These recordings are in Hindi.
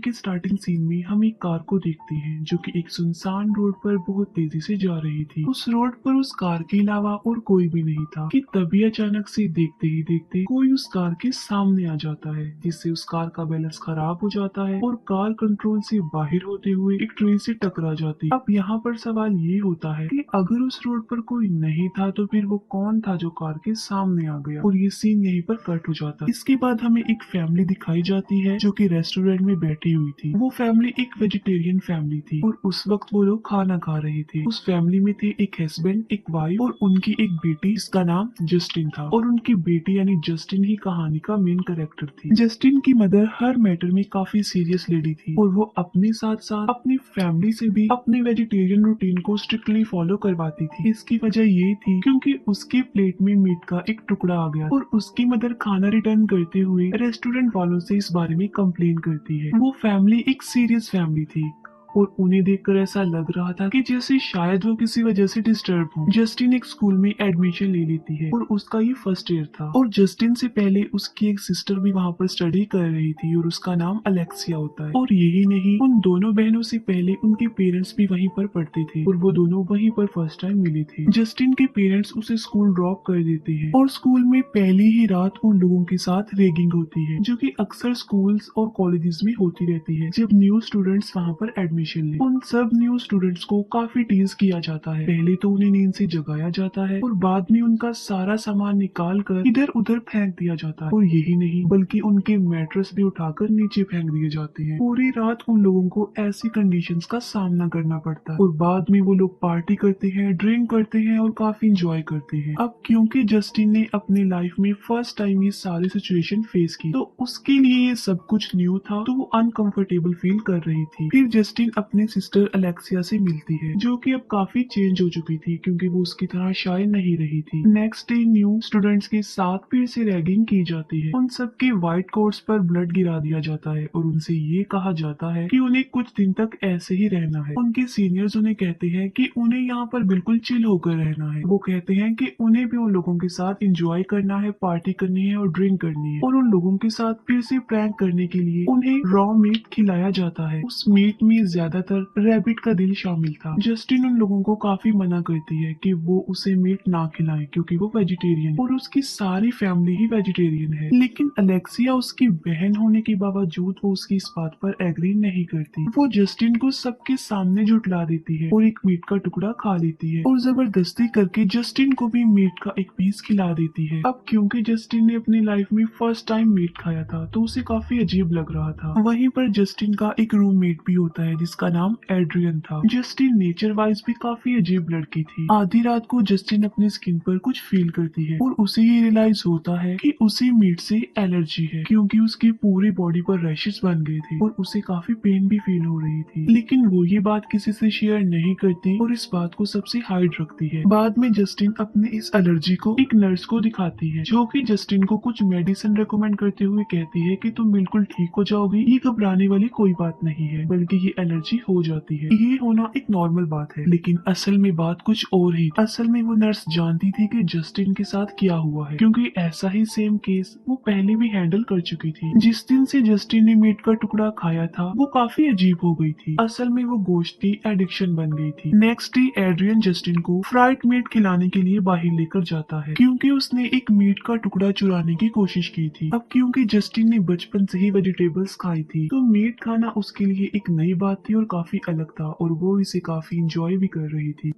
के स्टार्टिंग सीन में हम एक कार को देखते हैं जो कि एक सुनसान रोड पर बहुत तेजी से जा रही थी। उस रोड पर उस कार के अलावा और कोई भी नहीं था कि तभी अचानक से देखते ही देखते कोई उस कार के सामने आ जाता है, जिससे उस कार का बैलेंस खराब हो जाता है और कार कंट्रोल से बाहर होते हुए एक ट्रेन से टकरा जाती है। अब यहाँ पर सवाल ये होता है कि अगर उस रोड पर कोई नहीं था तो फिर वो कौन था जो कार के सामने आ गया, और ये सीन यहीं पर कट हो जाता है। इसके बाद हमें एक फैमिली दिखाई जाती है जो कि रेस्टोरेंट में बैठी हुई थी। वो फैमिली एक वेजिटेरियन फैमिली थी और उस वक्त वो लोग खाना खा रहे थे। उस फैमिली में थे एक हस्बैंड, एक वाइफ और उनकी एक बेटी, इसका नाम जस्टिन था। और उनकी बेटी यानी जस्टिन ही कहानी का मेन कैरेक्टर थी। जस्टिन की मदर हर मैटर में काफी सीरियस लेडी थी और वो अपने साथ साथ अपनी फैमिली से भी अपने वेजिटेरियन रूटीन को स्ट्रिक्टली फॉलो करवाती थी। इसकी वजह ये थी क्योंकि उसके प्लेट में मीट का एक टुकड़ा आ गया और उसकी मदर खाना रिटर्न करते हुए रेस्टोरेंट वालों से इस बारे में कंप्लेन करती है। वो फैमिली एक सीरियस फैमिली थी और उन्हें देखकर ऐसा लग रहा था कि जैसे शायद वो किसी वजह से डिस्टर्ब हो। जस्टिन एक स्कूल में एडमिशन ले लेती है और उसका ये फर्स्ट ईयर था और जस्टिन से पहले उसकी एक सिस्टर भी वहाँ पर स्टडी कर रही थी और उसका नाम अलेक्सिया होता है। और यही नहीं, उन दोनों बहनों से पहले उनके पेरेंट्स भी वहीं पर पढ़ते थे और वो दोनों वहीं पर फर्स्ट टाइम मिले थे। जस्टिन के पेरेंट्स उसे स्कूल ड्रॉप कर देते हैं और स्कूल में पहली ही रात उन लोगों के साथ रैगिंग होती है, जो कि अक्सर स्कूल्स और कॉलेजेस में होती रहती है जब न्यू स्टूडेंट्स वहाँ पर एडमिशन ले। उन सब न्यू स्टूडेंट्स को काफी टीज किया जाता है। पहले तो उन्हें नींद से जगाया जाता है और बाद में उनका सारा सामान निकाल कर इधर उधर फेंक दिया जाता है। और यही नहीं बल्कि उनके मैट्रेस भी उठाकर नीचे फेंक दिए जाते हैं। पूरी रात उन लोगों को ऐसी कंडीशंस का सामना करना पड़ता है और बाद में वो लोग पार्टी करते हैं, ड्रिंक करते हैं और काफी इंजॉय करते हैं। अब क्योंकि जस्टिन ने अपनी लाइफ में फर्स्ट टाइम ये सारी सिचुएशन फेस की तो उसके लिए ये सब कुछ न्यू था, तो वो अनकंफर्टेबल फील कर रही थी। फिर जस्टिन अपने सिस्टर अलेक्सिया से मिलती है जो कि अब काफी चेंज हो चुकी थी क्योंकि वो उसकी तरह शाय नहीं रही थी। नेक्स्ट डे न्यू स्टूडेंट्स के साथ फिर से रैगिंग की जाती है। उन सबके व्हाइट कोट्स पर ब्लड गिरा दिया जाता है और उनसे ये कहा जाता है कि उन्हें कुछ दिन तक ऐसे ही रहना है। उनके सीनियर्स उन्हें कहते हैं कि उन्हें यहाँ पर बिल्कुल चिल होकर रहना है। वो कहते हैं कि उन्हें भी उन लोगों के साथ एंजॉय करना है, पार्टी करनी है और ड्रिंक करनी है। और उन लोगों के साथ फिर से प्रैंक करने के लिए उन्हें रॉ मीट खिलाया जाता है। उस मीट में ज्यादातर रैबिट का दिल शामिल था। जस्टिन उन लोगों को काफी मना करती है कि वो उसे मीट ना खिलाएं क्योंकि वो वेजिटेरियन और उसकी सारी फैमिली ही वेजिटेरियन है। लेकिन अलेक्सिया उसकी बहन होने के बावजूद वो उसकी इस बात पर एग्री नहीं करती। वो जस्टिन को सबके सामने जुटला देती है और एक मीट का टुकड़ा खा लेती है और जबरदस्ती करके जस्टिन को भी मीट का एक पीस खिला देती है। अब क्योंकि जस्टिन ने अपनी लाइफ में फर्स्ट टाइम मीट खाया था तो उसे काफी अजीब लग रहा था। वहीं पर जस्टिन का एक रूममेट भी होता है जिसका नाम एड्रियन था। जस्टिन नेचर वाइज भी काफी अजीब लड़की थी। आधी रात को जस्टिन अपनी स्किन पर कुछ फील करती है और उसे ये रियलाइज होता है कि उसे मीट से एलर्जी है क्योंकि उसकी पूरी बॉडी पर रैशेस बन गए थे और उसे काफी पेन भी फील हो रही थी। लेकिन वो ये बात किसी से शेयर नहीं करती और इस बात को सबसे हाइड रखती है। बाद में जस्टिन अपने इस एलर्जी को एक नर्स को दिखाती है जो कि जस्टिन को कुछ मेडिसिन रेकमेंड करते हुए कहती है कि तुम बिल्कुल ठीक हो जाओगी, ये घबराने वाली कोई बात नहीं है, बल्कि ये एलर्जी हो जाती है, ये होना एक नॉर्मल बात है। लेकिन असल में बात कुछ और ही। असल में वो नर्स जानती थी कि जस्टिन के साथ क्या हुआ है क्योंकि ऐसा ही सेम केस वो पहले भी हैंडल कर चुकी थी। जिस दिन से जस्टिन ने मीट का टुकड़ा खाया था वो काफी अजीब हो गई थी। असल में वो गोश्त की एडिक्शन बन गई थी। नेक्स्ट डे एड्रियन जस्टिन को फ्राइड मीट खिलाने के लिए बाहर लेकर जाता है क्योंकि उसने एक मीट का टुकड़ा चुराने की कोशिश की थी। अब क्योंकि जस्टिन ने बचपन से ही वेजिटेबल्स खाई थी तो मीट खाना उसके लिए एक नई बात थी और काफी अलग था और वो इसे काफी इंजॉय भी कर रही थी।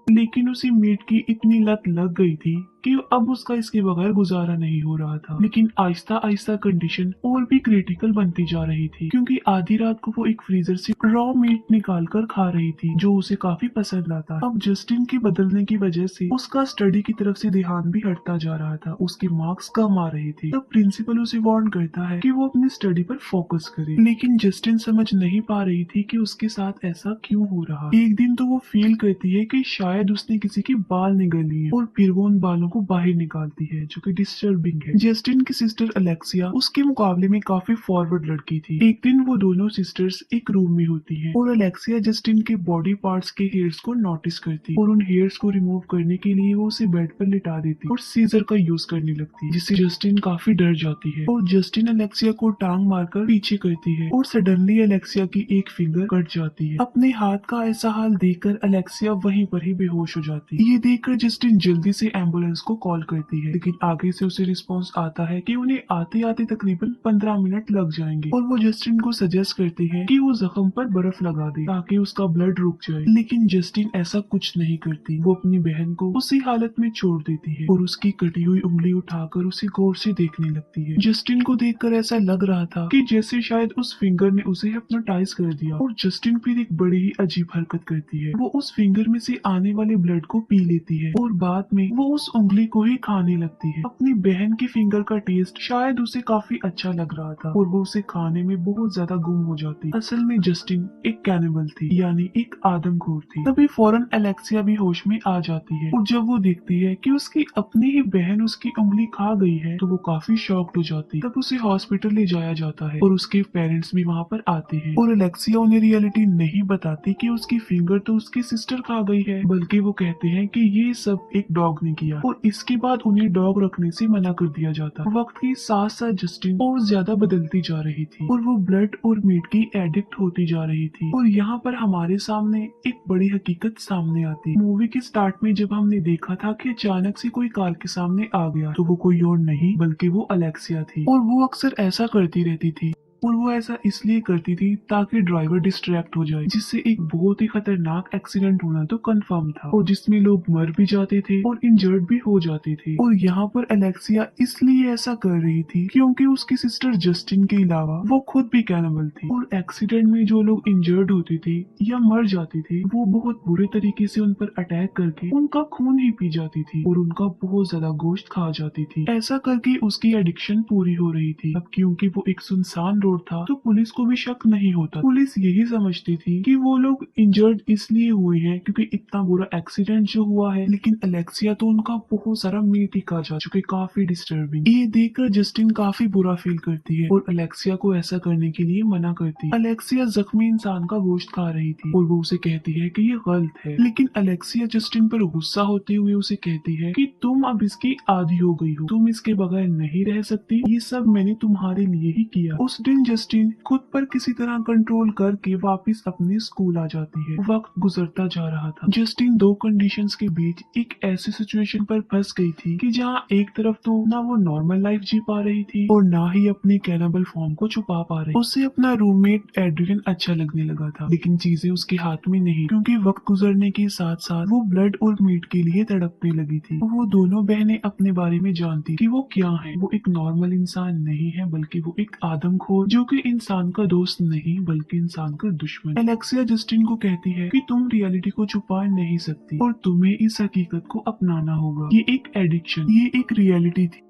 लेकिन उसे मीट की इतनी लत लग गई थी कि अब उसका इसके बगैर गुजारा नहीं हो रहा था। लेकिन आहिस्ता आहिस्ता कंडीशन और भी क्रिटिकल बनती जा रही थी क्योंकि आधी रात को वो एक फ्रीजर से रॉ मीट निकाल कर खा रही थी जो उसे काफी पसंद आता। अब जस्टिन के बदलने की वजह से उसका स्टडी की तरफ से ध्यान भी हटता जा रहा था, उसके मार्क्स कम आ रहे थे। तब प्रिंसिपल उसे वार्न करता है कि वो अपनी स्टडी पर फोकस करे। लेकिन जस्टिन समझ नहीं पा रही थी कि उसके साथ ऐसा क्यों हो रहा। एक दिन तो वो फील करती है कि शायद उसने किसी के बाल निगल लिए और फिर वो उन बालों दोनों को बाहर निकालती है, जो कि डिस्टर्बिंग है। जस्टिन की सिस्टर अलेक्सिया उसके मुकाबले में काफी फॉरवर्ड लड़की थी। एक दिन वो दोनों सिस्टर्स एक रूम में होती हैं और अलेक्सिया जस्टिन के बॉडी पार्ट्स के हेयर्स को नोटिस करती और उन हेयर्स को रिमूव करने के लिए वो उसे बेड पर लिटा देती और सीजर का यूज करने लगती, जिससे जस्टिन काफी डर जाती है और जस्टिन अलेक्सिया को टांग मारकर पीछे करती है और सडनली अलेक्सिया की एक फिंगर कट जाती है। अपने हाथ का ऐसा हाल देखकर अलेक्सिया वहीं पर ही बेहोश हो जाती है। ये देखकर जस्टिन जल्दी से एम्बुलेंस को कॉल करती है, लेकिन आगे से उसे रिस्पॉन्स आता है कि उन्हें आते आते तकरीबन 15 मिनट लग जाएंगे और वो जस्टिन को सजेस्ट करती है कि वो जख्म पर बर्फ लगा दे ताकि उसका ब्लड रुक जाए, लेकिन जस्टिन ऐसा कुछ नहीं करती। वो अपनी बहन को उसी हालत में छोड़ देती है और उसकी कटी हुई उंगली उठाकर उसे गौर से देखने लगती है। जस्टिन को देखकर ऐसा लग रहा था कि जैसे शायद उस फिंगर ने उसे हिप्नोटाइज कर दिया और जस्टिन फिर एक बड़ी ही अजीब हरकत करती है। वो उस फिंगर में से आने वाले ब्लड को पी लेती है और बाद में वो उस उंगली को ही खाने लगती है। अपनी बहन की फिंगर का टेस्ट शायद उसे काफी अच्छा लग रहा था और वो उसे खाने में बहुत ज्यादा गुम हो जाती। असल में जस्टिन एक कैनिबल थी, यानी एक आदमखोर थी। तभी फौरन अलेक्सिया भी होश में आ जाती है और जब वो देखती है कि उसकी अपनी ही बहन उसकी उंगली खा गई है तो वो काफी शॉक्ड हो जाती। तब उसे हॉस्पिटल ले जाया जाता है और उसके पेरेंट्स भी वहाँ पर आते हैं और अलेक्सिया उन्हें रियलिटी नहीं बताती कि उसकी फिंगर तो उसकी सिस्टर खा गई है, बल्कि वो कहते हैं कि ये सब एक डॉग ने किया और इसके बाद उन्हें डॉग रखने से मना कर दिया जाता। वक्त के साथ साथ जस्टिन और ज्यादा बदलती जा रही थी और वो ब्लड और मीट की एडिक्ट होती जा रही थी और यहाँ पर हमारे सामने एक बड़ी हकीकत सामने आती। मूवी के स्टार्ट में जब हमने देखा था कि अचानक से कोई कार के सामने आ गया तो वो कोई और नहीं बल्कि वो अलेक्सिया थी और वो अक्सर ऐसा करती रहती थी और वो ऐसा इसलिए करती थी ताकि ड्राइवर डिस्ट्रैक्ट हो जाए, जिससे एक बहुत ही खतरनाक एक्सीडेंट होना तो कंफर्म था और जिसमें लोग मर भी जाते थे और इंजर्ड भी हो जाते थे। और यहाँ पर अलेक्सिया इसलिए ऐसा कर रही थी क्योंकि उसकी सिस्टर जस्टिन के अलावा वो खुद भी कैनिबल थी और एक्सीडेंट में जो लोग इंजर्ड होते थे या मर जाते थे वो बहुत बुरे तरीके से उन पर अटैक करके उनका खून ही पी जाती थी और उनका बहुत ज्यादा गोश्त खा जाती थी। ऐसा करके उसकी एडिक्शन पूरी हो रही थी। अब क्योंकि वो एक सुनसान रोड था तो पुलिस को भी शक नहीं होता। पुलिस यही समझती थी कि वो लोग इंजर्ड इसलिए हुए हैं क्योंकि इतना बुरा एक्सीडेंट जो हुआ है, लेकिन अलेक्सिया तो उनका बहुत सारा मीट ही खा जा चुके, काफी डिस्टर्बिंग। ये देखकर जस्टिन काफी बुरा फील करती है और अलेक्सिया को ऐसा करने के लिए मना करती है। अलेक्सिया जख्मी इंसान का गोश्त खा रही थी और वो उसे कहती है कि ये गलत है, लेकिन अलेक्सिया जस्टिन पर गुस्सा होते हुए उसे कहती है कि तुम अब इसकी आदी हो गई हो, तुम इसके बगैर नहीं रह सकती, ये सब मैंने तुम्हारे लिए ही किया। उस दिन जस्टिन खुद पर किसी तरह कंट्रोल करके वापस अपने स्कूल आ जाती है। वक्त गुजरता जा रहा था। जस्टिन दो कंडीशंस के बीच एक ऐसी सिचुएशन पर फंस गई थी कि जहाँ एक तरफ तो ना वो नॉर्मल लाइफ जी पा रही थी और ना ही अपने कैनिबल फॉर्म को छुपा पा रही। उसे अपना रूममेट एड्रियन अच्छा लगने लगा था, लेकिन चीजें उसके हाथ में नहीं, क्योंकि वक्त गुजरने के साथ साथ वो ब्लड और मीट के लिए तड़पने लगी थी। वो दोनों बहनें अपने बारे में जानती कि वो क्या है। वो एक नॉर्मल इंसान नहीं है बल्कि वो एक आदमखोर, जो कि इंसान का दोस्त नहीं बल्कि इंसान का दुश्मन। अलेक्सिया जस्टिन को कहती है कि तुम रियलिटी को छुपा नहीं सकती और तुम्हें इस हकीकत को अपनाना होगा। ये एक एडिक्शन, ये एक रियलिटी थी,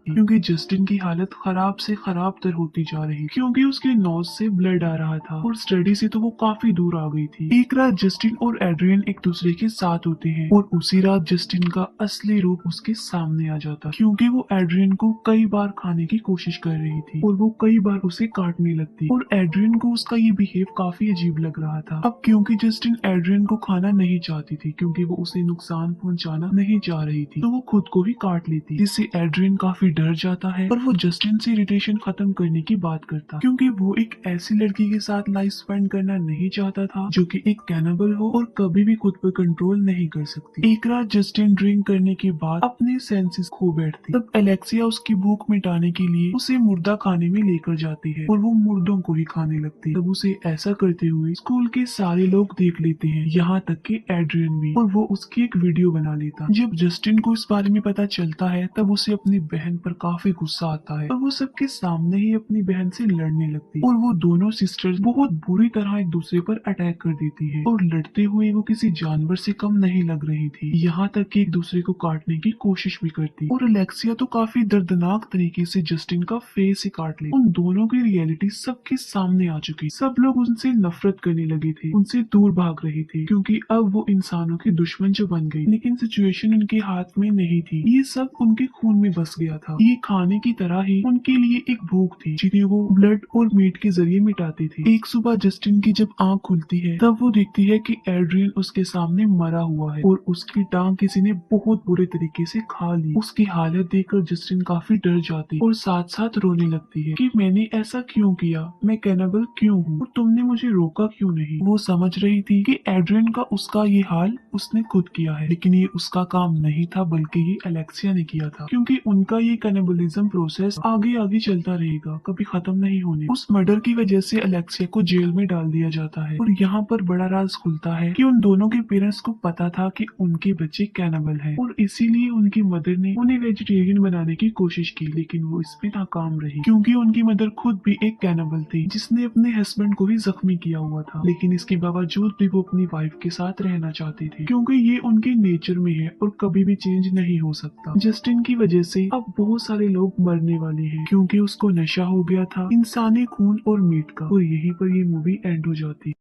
क्योंकि जस्टिन की हालत खराब से खराब तर होती जा रही, क्योंकि उसके नोज से ब्लड आ रहा था और स्टडी से तो वो काफी दूर आ गई थी। एक रात जस्टिन और एड्रियन एक दूसरे के साथ होते हैं और उसी रात जस्टिन का असली रूप उसके सामने आ जाता, क्योंकि वो एड्रियन को कई बार खाने की कोशिश कर रही थी और वो कई बार उसे काटने लगती और एड्रियन को उसका ये बिहेव काफी अजीब लग रहा था। अब क्योंकि जस्टिन एड्रियन को खाना नहीं चाहती थी, क्योंकि वो उसे नुकसान पहुंचाना नहीं चाह रही थी, तो वो खुद को ही काट लेती, जिससे एड्रियन काफी डर जाता है और वो जस्टिन से इरिटेशन खत्म करने की बात करता, क्योंकि वो एक ऐसी लड़की के साथ लाइफ स्पेंड करना नहीं चाहता था जो कि एक कैनिबल हो और कभी भी खुद पर कंट्रोल नहीं कर सकती। एक रात जस्टिन ड्रिंक करने के बाद अपने सेंसेस खो बैठती। तब अलेक्सिया उसकी भूख मिटाने के लिए उसे मुर्दा खाने में लेकर जाती है और वो मुर्दों को ही खाने लगती। तब उसे ऐसा करते हुए स्कूल के सारे लोग देख लेते हैं, यहाँ तक कि एड्रियन भी, और वो उसकी एक वीडियो बना लेता। जब जस्टिन को इस बारे में पता चलता है तब उसे अपनी बहन पर काफी गुस्सा आता है और वो सबके सामने ही अपनी बहन से लड़ने लगती है और वो दोनों सिस्टर्स बहुत बुरी तरह एक दूसरे पर अटैक कर देती है और लड़ते हुए वो किसी जानवर से कम नहीं लग रही थी, यहाँ तक कि एक दूसरे को काटने की कोशिश भी करती और अलेक्सिया तो काफी दर्दनाक तरीके से जस्टिन का फेस ही काट ली। उन दोनों की रियलिटी सबके सामने आ चुकी, सब लोग उनसे नफरत करने लगे थे, उनसे दूर भाग रहे थे क्योंकि अब वो इंसानों की दुश्मन जो बन गई। लेकिन सिचुएशन उनके हाथ में नहीं थी, ये सब उनके खून में बस गया था। ये खाने की तरह ही उनके लिए एक भूख थी जिन्हें वो ब्लड और मीट के जरिए मिटाते थे। एक सुबह जस्टिन की जब आंख खुलती है तब वो देखती है कि एड्रियन उसके सामने मरा हुआ है और उसकी टांग किसी ने बहुत बुरे तरीके से खा ली। उसकी हालत देखकर जस्टिन काफी डर जाती और साथ साथ रोने लगती है कि मैंने ऐसा क्यों किया, मैं कैनिबल क्यों हूँ और तुमने मुझे रोका क्यों नहीं। वो समझ रही थी कि एड्रियन का उसका ये हाल उसने खुद किया है, लेकिन ये उसका काम नहीं था बल्कि ये अलेक्सिया ने किया था, क्योंकि उनका ये कैनिबलिज्म प्रोसेस आगे आगे चलता रहेगा, कभी खत्म नहीं होने। उस मर्डर की वजह से अलेक्सिया को जेल में डाल दिया जाता है और यहाँ पर बड़ा राज खुलता है कि उन दोनों के पेरेंट्स को पता था कि उनके बच्चे कैनिबल हैं और इसीलिए उनकी मदर ने उन्हें वेजिटेरियन बनाने की कोशिश की, लेकिन वो इसमें नाकाम रही क्योंकि उनकी मदर खुद भी एक कैनिबल थी जिसने अपने हस्बैंड को भी जख्मी किया हुआ था। लेकिन इसके बावजूद भी वो अपनी वाइफ के साथ रहना चाहती थी क्योंकि ये उनके नेचर में है और कभी भी चेंज नहीं हो सकता। जस्टिन की वजह से अब बहुत सारे लोग मरने वाले हैं क्योंकि उसको नशा हो गया था इंसानी खून और मीट का, और यहीं पर ये मूवी एंड हो जाती।